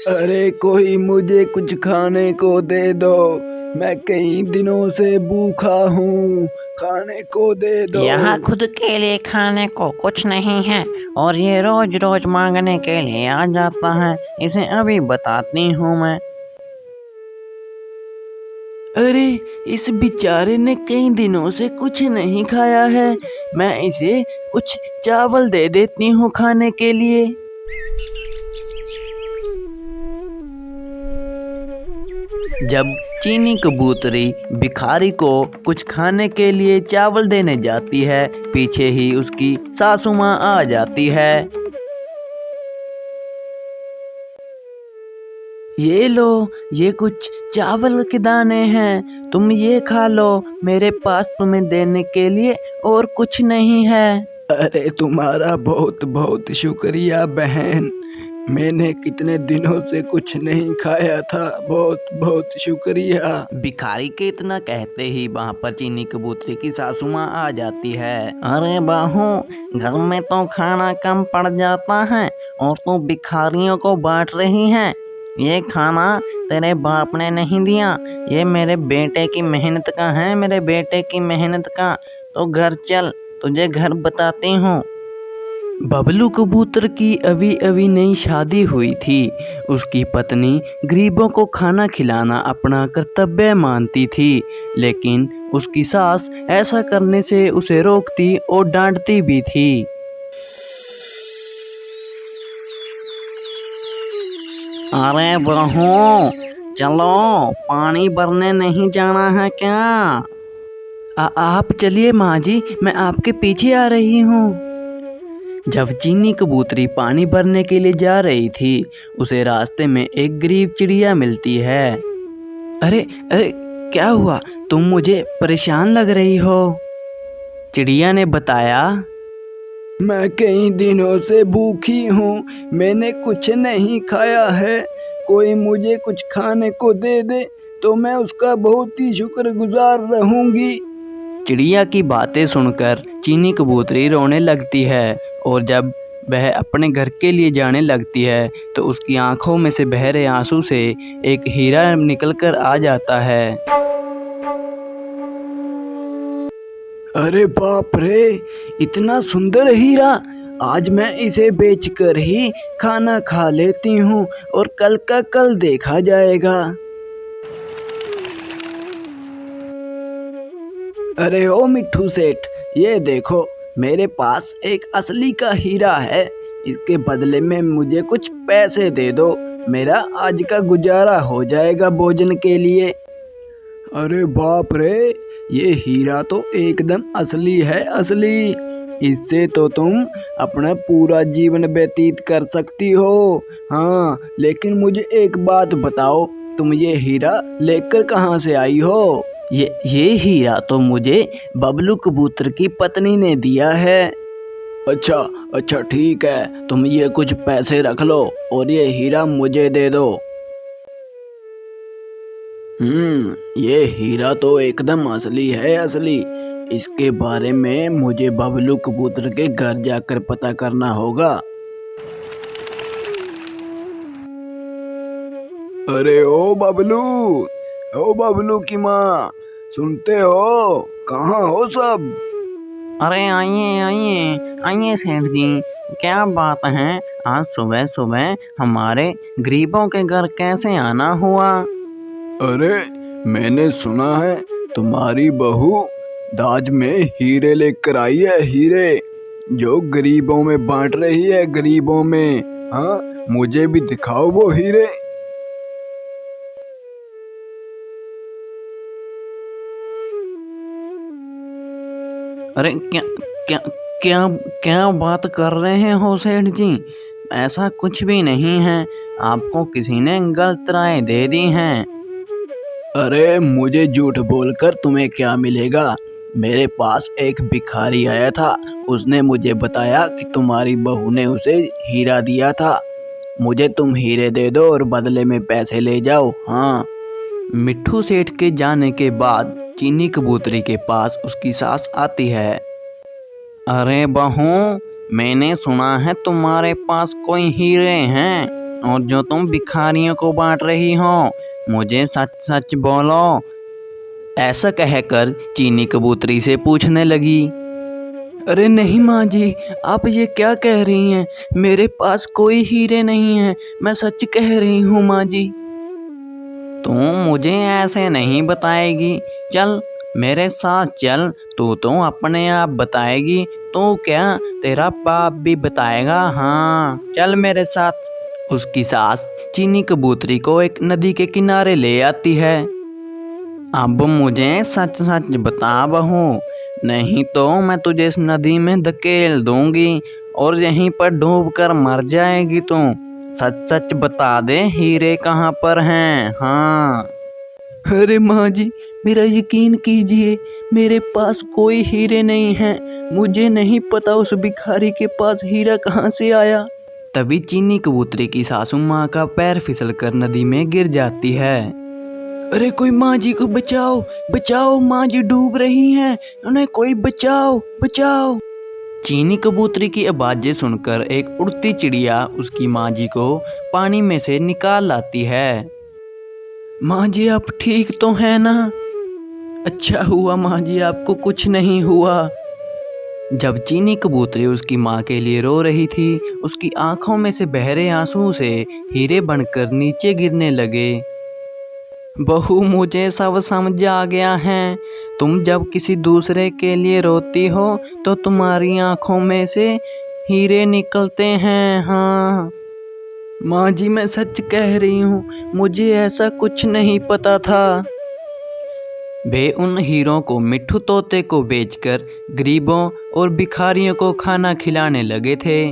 अरे कोई मुझे कुछ खाने को दे दो, मैं कई दिनों से भूखा हूँ, खाने को दे दो। यहाँ खुद के लिए खाने को कुछ नहीं है और ये रोज रोज मांगने के लिए आ जाता है। इसे अभी बताती हूँ मैं। अरे इस बेचारे ने कई दिनों से कुछ नहीं खाया है, मैं इसे कुछ चावल दे देती हूँ खाने के लिए। जब चीनी कबूतरी भिखारी को कुछ खाने के लिए चावल देने जाती है, पीछे ही उसकी सासू माँ आ जाती है। ये लो, ये कुछ चावल के दाने हैं, तुम ये खा लो, मेरे पास तुम्हें देने के लिए और कुछ नहीं है। अरे तुम्हारा बहुत बहुत शुक्रिया बहन, मैंने कितने दिनों से कुछ नहीं खाया था, बहुत बहुत शुक्रिया। भिखारी के इतना कहते ही वहाँ पर चीनी कबूतरी की सासू माँ आ जाती है। अरे बहू, घर में तो खाना कम पड़ जाता है और तू भिखारियों को बांट रही है। ये खाना तेरे बाप ने नहीं दिया, ये मेरे बेटे की मेहनत का है, मेरे बेटे की मेहनत का। तो घर चल, तुझे घर बताती हूँ। बबलू कबूतर की अभी अभी नई शादी हुई थी। उसकी पत्नी गरीबों को खाना खिलाना अपना कर्तव्य मानती थी, लेकिन उसकी सास ऐसा करने से उसे रोकती और डांटती भी थी। अरे बहू, चलो, पानी भरने नहीं जाना है क्या? आप चलिए माँ जी, मैं आपके पीछे आ रही हूँ। जब चीनी कबूतरी पानी भरने के लिए जा रही थी, उसे रास्ते में एक गरीब चिड़िया मिलती है। अरे अरे क्या हुआ, तुम मुझे परेशान लग रही हो? चिड़िया ने बताया, मैं कई दिनों से भूखी हूँ, मैंने कुछ नहीं खाया है, कोई मुझे कुछ खाने को दे दे तो मैं उसका बहुत ही शुक्रगुजार रहूंगी। चिड़िया की बातें सुनकर चीनी कबूतरी रोने लगती है और जब वह अपने घर के लिए जाने लगती है तो उसकी आंखों में से बह रहे आंसू से एक हीरा निकलकर आ जाता है। अरे बाप रे, इतना सुंदर हीरा, आज मैं इसे बेचकर ही खाना खा लेती हूँ और कल का कल देखा जाएगा। अरे ओ मिट्ठू सेठ, ये देखो, मेरे पास एक असली का हीरा है, इसके बदले में मुझे कुछ पैसे दे दो, मेरा आज का गुजारा हो जाएगा भोजन के लिए। अरे बाप रे, ये हीरा तो एकदम असली है, असली, इससे तो तुम अपना पूरा जीवन व्यतीत कर सकती हो। हाँ, लेकिन मुझे एक बात बताओ, तुम ये हीरा लेकर कहाँ से आई हो? ये हीरा तो मुझे बबलू कबूतर की पत्नी ने दिया है। अच्छा अच्छा, ठीक है, तुम ये कुछ पैसे रख लो और ये हीरा मुझे दे दो। ये हीरा तो एकदम असली है, असली, इसके बारे में मुझे बबलू कबूतर के घर जाकर पता करना होगा। अरे ओ बबलू की माँ, सुनते हो? कहाँ हो सब? अरे आइए आइए आइए सेठ जी, क्या बात है, आज सुबह सुबह हमारे गरीबों के घर कैसे आना हुआ? अरे मैंने सुना है तुम्हारी बहू दाज में हीरे लेकर आई है, हीरे जो गरीबों में बांट रही है, गरीबों में। हाँ, मुझे भी दिखाओ वो हीरे। अरे क्या क्या क्या क्या बात कर रहे हो सेठ जी? ऐसा कुछ भी नहीं है, आपको किसी ने गलत राय दे दी है। अरे मुझे झूठ बोलकर तुम्हें क्या मिलेगा? मेरे पास एक भिखारी आया था, उसने मुझे बताया कि तुम्हारी बहू ने उसे हीरा दिया था, मुझे तुम हीरे दे दो और बदले में पैसे ले जाओ। हाँ। मिट्ठू सेठ के जाने के बाद चीनी कबूतरी के पास उसकी सास आती है। अरे बहू, मैंने सुना है तुम्हारे पास कोई हीरे हैं और जो तुम भिखारियों को बांट रही हो। मुझे सच सच बोलो। ऐसा कहकर चीनी कबूतरी से पूछने लगी। अरे नहीं माँ जी, आप ये क्या कह रही हैं? मेरे पास कोई हीरे नहीं है, मैं सच कह रही हूँ माँ जी। तू मुझे ऐसे नहीं बताएगी। चल मेरे साथ चल, तू तो अपने आप बताएगी। तू क्या, तेरा बाप भी बताएगा। हाँ चल मेरे साथ। उसकी सास चीनी कबूतरी को एक नदी के किनारे ले आती है। अब मुझे सच सच बता बहू, नहीं तो मैं तुझे इस नदी में धकेल दूंगी और यहीं पर डूब कर मर जाएगी तू। सच सच बता दे, हीरे कहाँ पर हैं? हाँ। अरे माँ जी, मेरा यकीन कीजिए, मेरे पास कोई हीरे नहीं हैं। मुझे नहीं पता उस भिखारी के पास हीरा कहाँ से आया। तभी चीनी कबूतरी की सासू माँ का पैर फिसलकर नदी में गिर जाती है। अरे कोई माँ जी को बचाओ, बचाओ, माँ जी डूब रही हैं, उन्हें कोई बचाओ, बचाओ। चीनी कबूतरी की आवाज़ें सुनकर एक उड़ती चिड़िया उसकी माँ जी को पानी में से निकाल लाती है। माँ जी आप ठीक तो हैं ना? अच्छा हुआ माँ जी, आपको कुछ नहीं हुआ। जब चीनी कबूतरी उसकी माँ के लिए रो रही थी, उसकी आंखों में से बहरे आंसू से हीरे बनकर नीचे गिरने लगे। बहू, मुझे सब समझ आ गया है। तुम जब किसी दूसरे के लिए रोती हो तो तुम्हारी आंखों में से हीरे निकलते हैं। हाँ माँ जी, मैं सच कह रही हूँ, मुझे ऐसा कुछ नहीं पता था। वे उन हीरों को मिट्ठू तोते को बेचकर गरीबों और भिखारियों को खाना खिलाने लगे थे।